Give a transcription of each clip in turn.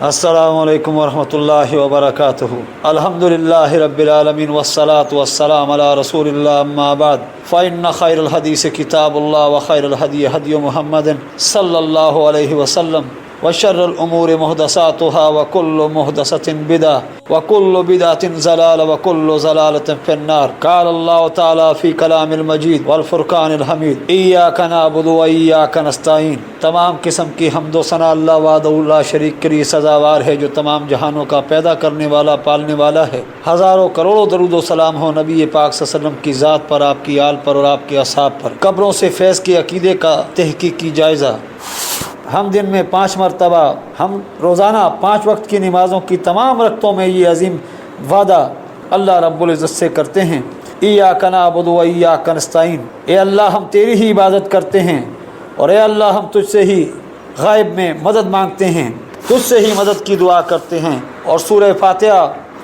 السلام علیکم ورحمۃ اللہ وبرکاتہ۔ الحمد للہ رب العالمین والصلاة والسلام علی رسول اللہ، اما بعد فإن خیر الحدیث کتاب اللہ وخیر الہدی ہدی محمد صلی اللہ علیہ وسلم وشر الامور محدثاتها وكل محدثة بدعة وكل بدعة ضلالة وكل ضلالة في النار۔ قال الله تعالى في كلام المجيد والفرقان الحمید، إياك نعبد وإياك نستعين۔ تمام قسم کی حمد و ثنا اللہ وحدہ لا شریک کے لیے سزاوار ہے، جو تمام جہانوں کا پیدا کرنے والا، پالنے والا ہے۔ ہزاروں کروڑوں درود و سلام ہو نبی پاک صلی اللہ علیہ وسلم کی ذات پر، آپ کی آل پر اور آپ کے اصحاب پر۔ قبروں سے فیض کے عقیدے کا تحقیقی جائزہ۔ ہم دن میں 5 مرتبہ، ہم روزانہ 5 وقت کی نمازوں کی تمام رکعتوں میں یہ عظیم وعدہ اللہ رب العزت سے کرتے ہیں، ایاک نعبد و ایاک نستعین، اے اللہ ہم تیری ہی عبادت کرتے ہیں، اور اے اللہ ہم تجھ سے ہی غائب میں مدد مانگتے ہیں، تجھ سے ہی مدد کی دعا کرتے ہیں۔ اور سورہ فاتحہ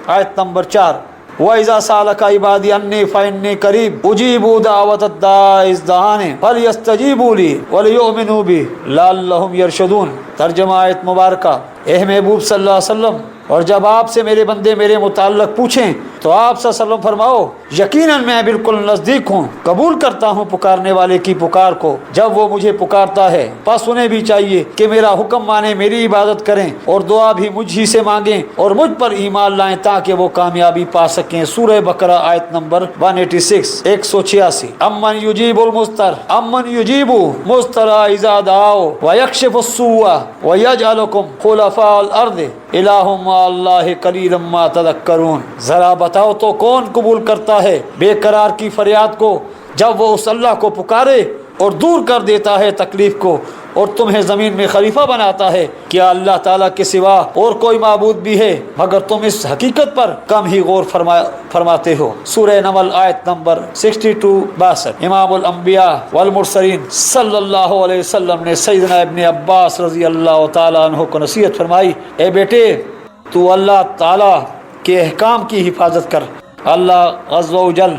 آیت نمبر 4، وَإِذَا سَأَلَكَ عِبَادِي عَنِّي فَإِنِّي قَرِيبٌ أُجِيبُ دَعْوَةَ الدَّاعِ إِذَا دَعَانِ فَلْيَسْتَجِيبُوا لِي وَلْيُؤْمِنُوا بِي لَعَلَّهُمْ يَرْشُدُونَ۔ ترجمہ آیت مبارکہ، اے محبوب صلی اللہ علیہ وسلم، اور جب آپ سے میرے بندے میرے متعلق پوچھیں تو آپ صلی اللہ علیہ وسلم فرماؤ، یقیناً میں بالکل نزدیک ہوں، قبول کرتا ہوں پکارنے والے کی پکار کو جب وہ مجھے پکارتا ہے۔ بس انہیں بھی چاہیے کہ میرا حکم مانیں، میری عبادت کریں، اور دعا بھی مجھ ہی سے مانگیں اور مجھ پر ایمان لائیں تاکہ وہ کامیابی پا سکیں۔ سورہ بقرہ آیت نمبر 186 186۔ امن یجیب المضطر، امن یجیب مضطر اذا دعاؤ ویکشف السوء ویجعلکم خلفاء الارض الہ مع اللہ قلیلا ما تذکرون۔ ذرا بتاؤ تو کون قبول کرتا ہے بے قرار کی فریاد کو جب وہ اس اللہ کو پکارے اور دور کر دیتا ہے تکلیف کو، اور تمہیں زمین میں خلیفہ بناتا ہے؟ کیا اللہ تعالیٰ کے سوا اور کوئی معبود بھی ہے؟ مگر تم اس حقیقت پر کم ہی غور فرماتے ہو۔ سورہ نمل آیت نمبر 62-62۔ امام الانبیاء والمرسلین صلی اللہ علیہ وسلم نے سیدنا ابن عباس رضی اللہ تعالیٰ عنہ کو نصیحت فرمائی، اے بیٹے تو اللہ تعالیٰ کے احکام کی حفاظت کر، اللہ عز و جل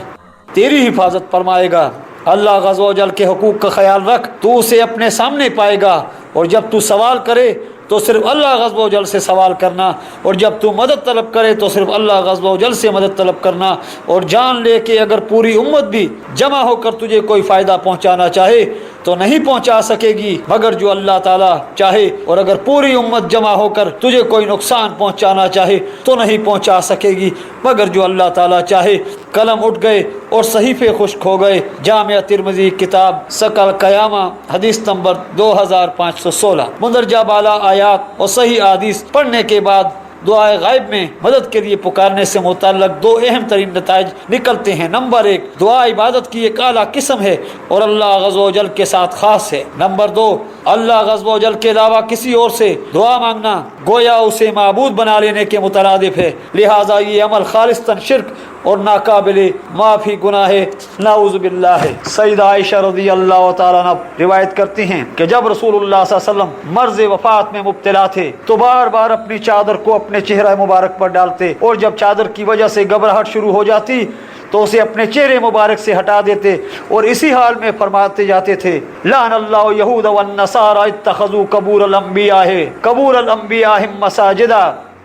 تیری حفاظت فرمائے گا۔ اللہ عز و جل کے حقوق کا خیال رکھ، تو اسے اپنے سامنے پائے گا، اور جب تو سوال کرے تو صرف اللہ عز و جل سے سوال کرنا، اور جب تو مدد طلب کرے تو صرف اللہ عز و جل سے مدد طلب کرنا، اور جان لے کہ اگر پوری امت بھی جمع ہو کر تجھے کوئی فائدہ پہنچانا چاہے تو نہیں پہنچا سکے گی مگر جو اللہ تعالیٰ چاہے، اور اگر پوری امت جمع ہو کر تجھے کوئی نقصان پہنچانا چاہے تو نہیں پہنچا سکے گی مگر جو اللہ تعالیٰ چاہے۔ قلم اٹھ گئے اور صحیفے خشک ہو گئے۔ جامعہ ترمذی کتاب ثقل قیامہ حدیث نمبر 2516۔ مندرجہ بالا آیات اور صحیح حدیث پڑھنے کے بعد دعائے غائب میں مدد کے لیے پکارنے سے متعلق 2 اہم ترین نتائج نکلتے ہیں۔ نمبر 1، دعا عبادت کی ایک اعلیٰ قسم ہے اور اللہ عز و جل کے ساتھ خاص ہے۔ نمبر 2، اللہ عز و جل کے علاوہ کسی اور سے دعا مانگنا گویا اسے معبود بنا لینے کے مترادف ہے، لہٰذا یہ عمل خالصتاً شرک اور ناقابل معافی گناہ ہے، نعوذ باللہ ہے۔ سیدہ عائشہ رضی اللہ تعالیٰ عنہ روایت کرتی ہیں کہ جب رسول اللہ صلی اللہ علیہ وسلم مرض وفات میں مبتلا تھے تو بار بار اپنی چادر کو اپنے چہرہ مبارک پر ڈالتے، اور جب چادر کی وجہ سے گھبراہٹ شروع ہو جاتی تو اسے اپنے چہرے مبارک سے ہٹا دیتے، اور اسی حال میں فرماتے جاتے تھے، لعن اللہ یہود والنصارى اتخذوا قبور الانبیاء مساجدا۔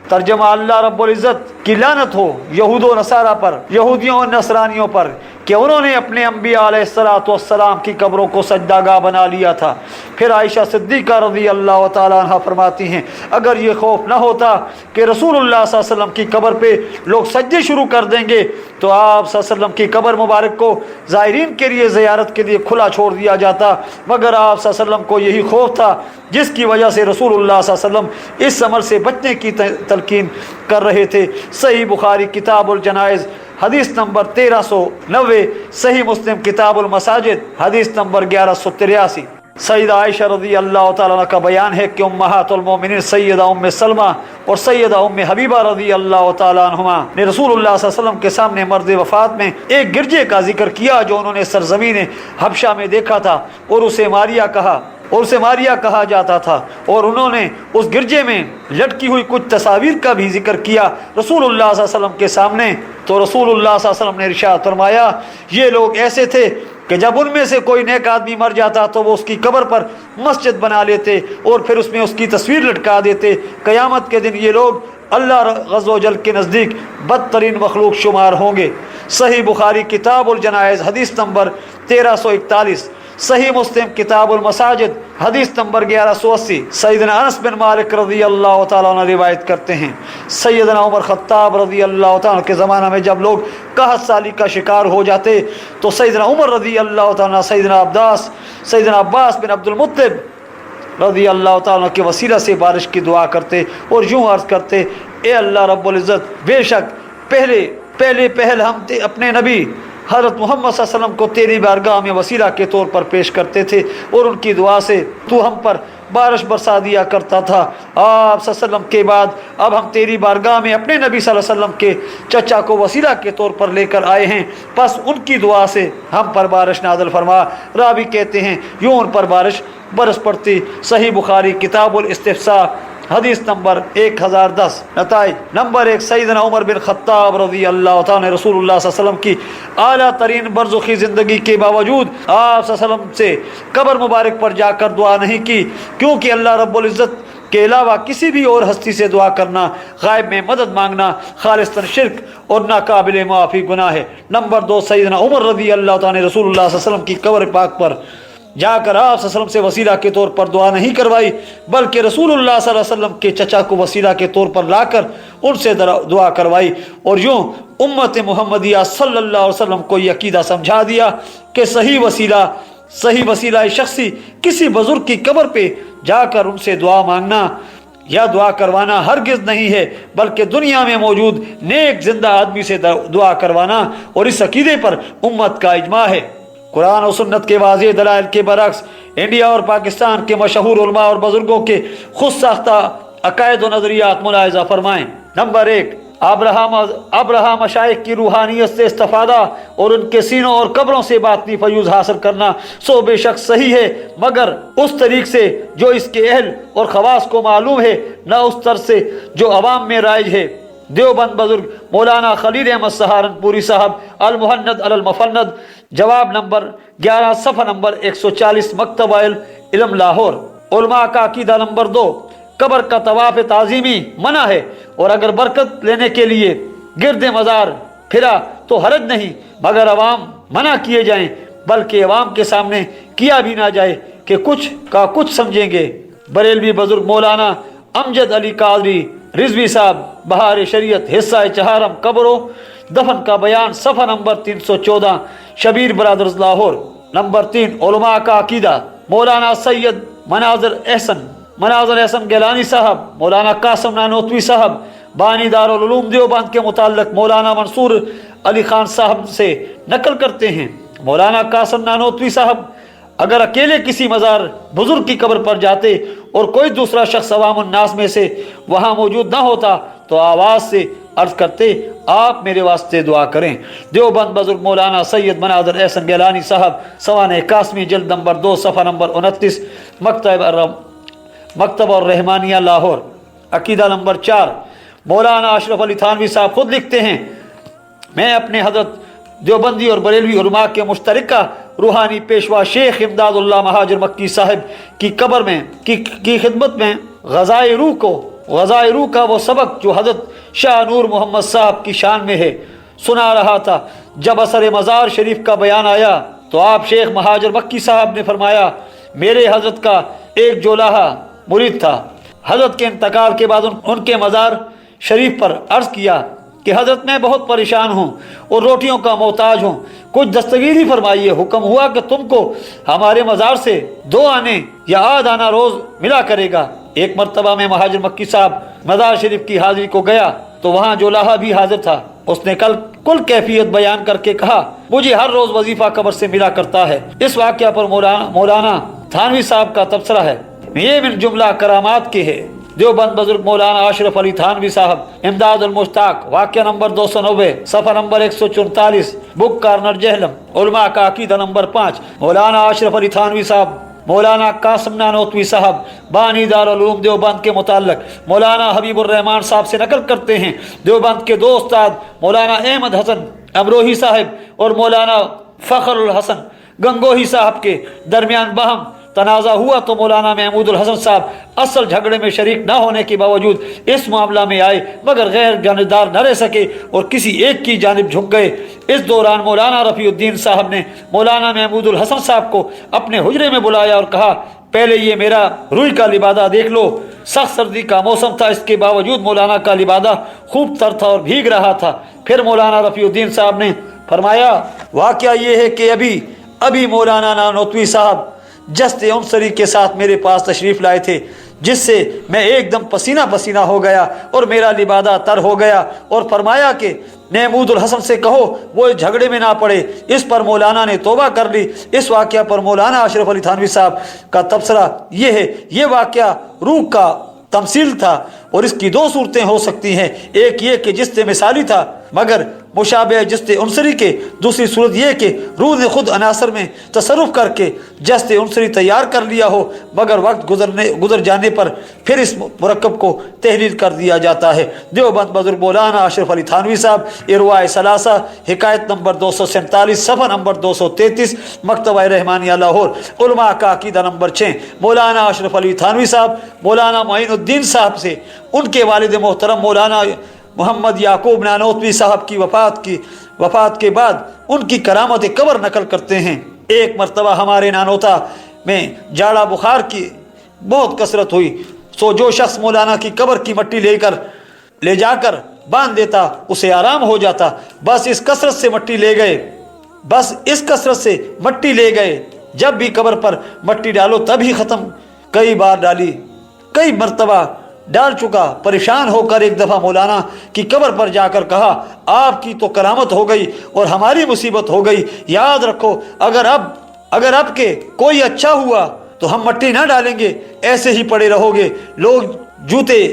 ترجمہ، اللہ رب العزت کی لعنت ہو یہود و نصارہ پر، یہودیوں اور نصرانیوں پر، کہ انہوں نے اپنے انبیاء علیہ السلام کی قبروں کو سجدہ گاہ بنا لیا تھا۔ پھر عائشہ صدیقہ رضی اللہ تعالیٰ عنہ فرماتی ہیں، اگر یہ خوف نہ ہوتا کہ رسول اللہ صلی اللہ علیہ وسلم کی قبر پہ لوگ سجدے شروع کر دیں گے تو آپ صلی اللہ علیہ وسلم کی قبر مبارک کو زائرین کے لیے زیارت کے لیے کھلا چھوڑ دیا جاتا، مگر آپ صلی اللہ علیہ وسلم کو یہی خوف تھا جس کی وجہ سے رسول اللہ صلی اللہ علیہ وسلم اس عمل سے بچنے کی تلقین کر رہے تھے۔ صحیح بخاری کتاب الجنائز حدیث نمبر 1390، صحیح مسلم کتاب المساجد حدیث نمبر 1183۔ سیدہ عائشہ رضی اللہ تعالیٰ عنہ کا بیان ہے کہ امہات المومنین سیدہ ام سلمہ اور سیدہ ام حبیبہ رضی اللہ تعالیٰ عنہما نے رسول اللہ صلی اللہ علیہ وسلم کے سامنے مرض وفات میں ایک گرجے کا ذکر کیا جو انہوں نے سرزمین حبشہ میں دیکھا تھا، اور اسے ماریا کہا جاتا تھا، اور انہوں نے اس گرجے میں لٹکی ہوئی کچھ تصاویر کا بھی ذکر کیا رسول اللہ صلی اللہ علیہ وسلم کے سامنے، تو رسول اللہ صلی اللہ علیہ وسلم نے ارشاد فرمایا، یہ لوگ ایسے تھے کہ جب ان میں سے کوئی نیک آدمی مر جاتا تو وہ اس کی قبر پر مسجد بنا لیتے اور پھر اس میں اس کی تصویر لٹکا دیتے۔ قیامت کے دن یہ لوگ اللہ عز و جل کے نزدیک بدترین مخلوق شمار ہوں گے۔ صحیح بخاری کتاب الجنائز حدیث نمبر 1341، صحیح مسلم کتاب المساجد حدیث نمبر 1180۔ سیدنا انس بن مالک رضی اللہ تعالیٰ عنہ روایت کرتے ہیں، سیدنا عمر خطاب رضی اللہ تعالیٰ عنہ کے زمانہ میں جب لوگ قحط سالی کا شکار ہو جاتے تو سیدنا عمر رضی اللہ تعالیٰ عنہ سیدنا عباس بن عبد المطلب رضی اللہ تعالیٰ عنہ کے وسیلہ سے بارش کی دعا کرتے اور یوں عرض کرتے، اے اللہ رب العزت، بے شک پہل ہم اپنے نبی حضرت محمد صلی اللہ علیہ وسلم کو تیری بارگاہ میں وسیلہ کے طور پر پیش کرتے تھے اور ان کی دعا سے تو ہم پر بارش برسا دیا کرتا تھا۔ آپ صلی اللہ علیہ وسلم کے بعد اب ہم تیری بارگاہ میں اپنے نبی صلی اللہ علیہ وسلم کے چچا کو وسیلہ کے طور پر لے کر آئے ہیں، پس ان کی دعا سے ہم پر بارش نازل فرما۔ راوی کہتے ہیں یوں ان پر بارش برس پڑتی۔ صحیح بخاری کتاب الاستفساء حدیث نمبر 1010۔ نتائج نمبر 1، سیدنا عمر بن خطاب رضی اللہ تعالیٰ نے رسول اللہ صلی اللہ علیہ وسلم کی اعلیٰ ترین برزخی زندگی کے باوجود آپ صلی اللہ علیہ وسلم سے قبر مبارک پر جا کر دعا نہیں کی، کیونکہ اللہ رب العزت کے علاوہ کسی بھی اور ہستی سے دعا کرنا، غائب میں مدد مانگنا خالصتاً شرک اور ناقابل معافی گناہ ہے۔ نمبر 2، سیدنا عمر رضی اللہ تعالیٰ نے رسول اللہ صلی اللہ علیہ وسلم کی قبر پاک پر جا کر آپ صلی اللہ علیہ وسلم سے وسیلہ کے طور پر دعا نہیں کروائی، بلکہ رسول اللہ صلی اللہ علیہ وسلم کے چچا کو وسیلہ کے طور پر لا کر ان سے دعا کروائی، اور یوں امت محمدیہ صلی اللہ علیہ وسلم کو یہ عقیدہ سمجھا دیا کہ صحیح وسیلہ شخصی کسی بزرگ کی قبر پہ جا کر ان سے دعا مانگنا یا دعا کروانا ہرگز نہیں ہے، بلکہ دنیا میں موجود نیک زندہ آدمی سے دعا کروانا، اور اس عقیدے پر امت کا اجماع ہے۔ قرآن و سنت کے واضح دلائل کے برعکس انڈیا اور پاکستان کے مشہور علماء اور بزرگوں کے خود ساختہ عقائد و نظریات ملاحظہ فرمائیں۔ نمبر 1، ابرہا مشائخ کی روحانیت سے استفادہ اور ان کے سینوں اور قبروں سے باطنی فیوز حاصل کرنا سو بے شک صحیح ہے، مگر اس طریق سے جو اس کے اہل اور خواص کو معلوم ہے، نہ اس طرز سے جو عوام میں رائج ہے۔ دیوبند بزرگ مولانا خلیل احمد سہارنپوری صاحب المہند علی المفند، جواب نمبر 11 صفحہ نمبر 140، مکتبہ علم لاہور۔ علماء کا عقیدہ نمبر 2، قبر کا طواف تعظیمی منع ہے، اور اگر برکت لینے کے لیے گرد مزار پھرا تو حرج نہیں، مگر عوام منع کیے جائیں، بلکہ عوام کے سامنے کیا بھی نہ جائے کہ کچھ کا کچھ سمجھیں گے۔ بریلوی بزرگ مولانا امجد علی قادری رضوی صاحب بہار شریعت حصہ چہارم قبروں دفن کا بیان صفحہ number 314، Shabbir brothers Lahore. Number 3، علماء کا عقیدہ مولانا سید مناظر احسن گیلانی صاحب، مولانا قاسم نانوتوی صاحب بانی دارالعلوم دیوبند کے متعلق مولانا منصور علی خان صاحب سے نقل کرتے ہیں، مولانا قاسم نانوتوی صاحب اگر اکیلے کسی مزار بزرگ کی قبر پر جاتے اور کوئی دوسرا شخص عوام الناس میں سے وہاں موجود نہ ہوتا تو آواز سے عرض کرتے، آپ میرے واسطے دعا کریں۔ دیوبند بزرگ مولانا سید مناظر احسن گیلانی صاحب، سوانح قاسمی جلد نمبر 2 صفحہ نمبر 29، مکتبہ الرحمانیہ لاہور۔ عقیدہ نمبر 4، مولانا اشرف علی تھانوی صاحب خود لکھتے ہیں، میں اپنے حضرت دیوبندی اور بریلوی علماء کے مشترکہ روحانی پیشوا شیخ امداد اللہ مہاجر مکی صاحب کی قبر میں کی خدمت میں غذائے روح کا وہ سبق جو حضرت شاہ نور محمد صاحب کی شان میں ہے سنا رہا تھا۔ جب اثر مزار شریف کا بیان آیا تو آپ شیخ مہاجر مکی صاحب نے فرمایا، میرے حضرت کا ایک جولاہا مرید تھا، حضرت کے انتقال کے بعد ان کے مزار شریف پر عرض کیا کہ حضرت میں بہت پریشان ہوں اور روٹیوں کا محتاج ہوں، کچھ دستگیری فرمائیے۔ حکم ہوا کہ تم کو ہمارے مزار سے 2 آنے یا آدھ آنا روز ملا کرے گا۔ ایک مرتبہ میں مہاجر مکی صاحب مزار شریف کی حاضری کو گیا تو وہاں جولاہا بھی حاضر تھا۔ اس نے کل کیفیت بیان کر کے کہا، مجھے ہر روز وظیفہ قبر سے ملا کرتا ہے۔ اس واقعہ پر مولانا تھانوی صاحب کا تبصرہ ہے، یہ من جملہ کرامات کے ہے۔ دیوبند بزرگ مولانا اشرف علی تھانوی صاحب امداد المشتاق، واقعہ نمبر 290 صفحہ نمبر 144، بک کارنر جہلم۔ علماء کا عقیدہ نمبر 5، مولانا اشرف علی تھانوی صاحب مولانا قاسم نانوتوی صاحب بانی دارالعلوم دیوبند کے متعلق مولانا حبیب الرحمان صاحب سے نقل کرتے ہیں، دیوبند کے 2 استاد مولانا احمد حسن امروہی صاحب اور مولانا فخر الحسن گنگوہی صاحب کے درمیان باہم تنازع ہوا تو مولانا محمود الحسن صاحب اصل جھگڑے میں شریک نہ ہونے کے باوجود اس معاملہ میں آئے، مگر غیر جانبدار نہ رہ سکے اور کسی ایک کی جانب جھک گئے۔ اس دوران مولانا رفیع الدین صاحب نے مولانا محمود الحسن صاحب کو اپنے حجرے میں بلایا اور کہا، پہلے یہ میرا روئی کا لبادہ دیکھ لو۔ سخت سردی کا موسم تھا، اس کے باوجود مولانا کا لبادہ خوب تر تھا اور بھیگ رہا تھا۔ پھر مولانا رفیع الدین صاحب نے فرمایا، واقعہ یہ ہے کہ ابھی مولانا نانوتوی صاحب جست انصری کے ساتھ میرے پاس تشریف لائے تھے، جس سے میں ایک دم پسینہ پسینہ ہو گیا اور میرا لبادہ تر ہو گیا، اور فرمایا کہ محمود الحسن سے کہو وہ اس جھگڑے میں نہ پڑے۔ اس پر مولانا نے توبہ کر لی۔ اس واقعہ پر مولانا اشرف علی تھانوی صاحب کا تبصرہ یہ ہے، یہ واقعہ روح کا تمثیل تھا اور اس کی دو صورتیں ہو سکتی ہیں، ایک یہ کہ جست مثالی تھا مگر مشابہ جست عنصری کے، دوسری صورت یہ کہ روح نے خود عناصر میں تصرف کر کے جست عنصری تیار کر لیا ہو، مگر وقت گزر جانے پر پھر اس مرکب کو تحلیل کر دیا جاتا ہے۔ دیوبند بزرگ مولانا اشرف علی تھانوی صاحب، ارواء ثلاثہ، حکایت نمبر 247، صفحہ نمبر 233، مکتبہ رحمانیہ لاہور، علماء کا عقیدہ نمبر 6۔ مولانا اشرف علی تھانوی صاحب مولانا معین الدین صاحب سے ان کے والد محترم مولانا محمد یعقوب نانوتوی صاحب کی وفات کے بعد ان کی کرامت قبر نقل کرتے ہیں۔ ایک مرتبہ ہمارے نانوتا میں جاڑا بخار کی بہت کثرت ہوئی، سو جو شخص مولانا کی قبر کی مٹی لے جا کر باندھ دیتا اسے آرام ہو جاتا۔ بس اس کثرت سے مٹی لے گئے، جب بھی قبر پر مٹی ڈالو تب ہی ختم۔ کئی بار ڈالی، کئی مرتبہ ڈال چکا، پریشان ہو کر ایک دفعہ مولانا کی قبر پر جا کر کہا، آپ کی تو کرامت ہو گئی اور ہماری مصیبت ہو گئی، یاد رکھو اگر اب کے کوئی اچھا ہوا تو ہم مٹی نہ ڈالیں گے، ایسے ہی پڑے رہو گے، لوگ جوتے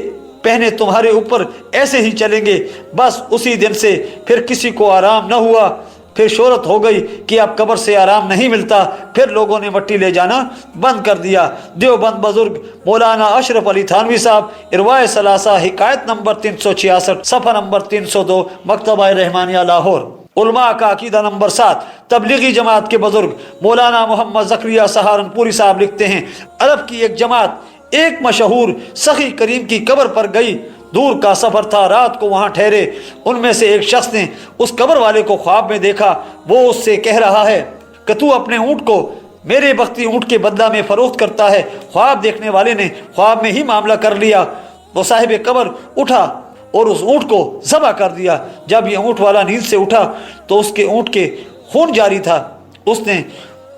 پہنے تمہارے اوپر ایسے ہی چلیں گے۔ بس اسی دن سے پھر کسی کو آرام نہ ہوا، پھر شہرت ہو گئی کہ اب قبر سے آرام نہیں ملتا، پھر لوگوں نے مٹی لے جانا بند کر دیا۔ دیوبند بزرگ مولانا اشرف علی تھانوی صاحب، ارواء ثلاثہ، حکایت نمبر 366، صفحہ نمبر 302، مکتبہ رحمانیہ لاہور، علماء کا عقیدہ نمبر 7۔ تبلیغی جماعت کے بزرگ مولانا محمد زکریا سہارنپوری صاحب لکھتے ہیں، عرب کی ایک جماعت ایک مشہور سخی کریم کی قبر پر گئی، دور کا سفر تھا، رات کو وہاں ٹھہرے۔ ان میں سے ایک شخص نے اس قبر والے کو خواب میں دیکھا، وہ اس سے کہہ رہا ہے کہ تو اپنے اونٹ کو میرے بختی اونٹ کے بدلہ میں فروخت کرتا ہے۔ خواب دیکھنے والے نے خواب میں ہی معاملہ کر لیا، وہ صاحب قبر اٹھا اور اس اونٹ کو ذبح کر دیا۔ جب یہ اونٹ والا نیند سے اٹھا تو اس کے اونٹ کے خون جاری تھا، اس نے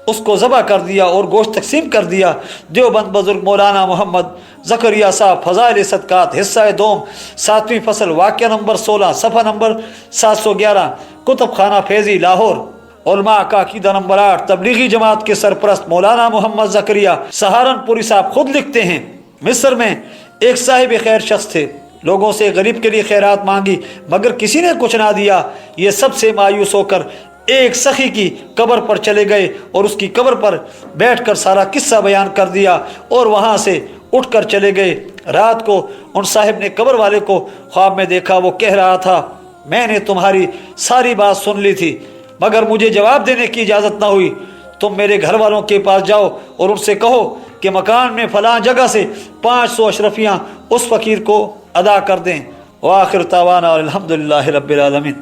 اس کو ذبح کر دیا اور گوشت تقسیم کر دیا۔ دیوبند بزرگ مولانا محمد زکریا صاحب، فضائل صدقات، حصہ دوم، 7ویں فصل، واقعہ نمبر 16، صفحہ نمبر 711، کتب خانہ فیضی لاہور، علماء کا عقیدہ نمبر 8۔ تبلیغی جماعت کے سرپرست مولانا محمد زکریا سہارنپوری صاحب خود لکھتے ہیں، مصر میں ایک صاحب خیر شخص تھے، لوگوں سے غریب کے لیے خیرات مانگی مگر کسی نے کچھ نہ دیا۔ یہ سب سے مایوس ہو کر ایک سخی کی قبر پر چلے گئے اور اس کی قبر پر بیٹھ کر سارا قصہ بیان کر دیا اور وہاں سے اٹھ کر چلے گئے۔ رات کو ان صاحب نے قبر والے کو خواب میں دیکھا، وہ کہہ رہا تھا، میں نے تمہاری ساری بات سن لی تھی مگر مجھے جواب دینے کی اجازت نہ ہوئی۔ تم میرے گھر والوں کے پاس جاؤ اور ان سے کہو کہ مکان میں فلاں جگہ سے 500 اشرفیاں اس فقیر کو ادا کر دیں۔ وآخر دعوانا الحمدللہ رب العالمین۔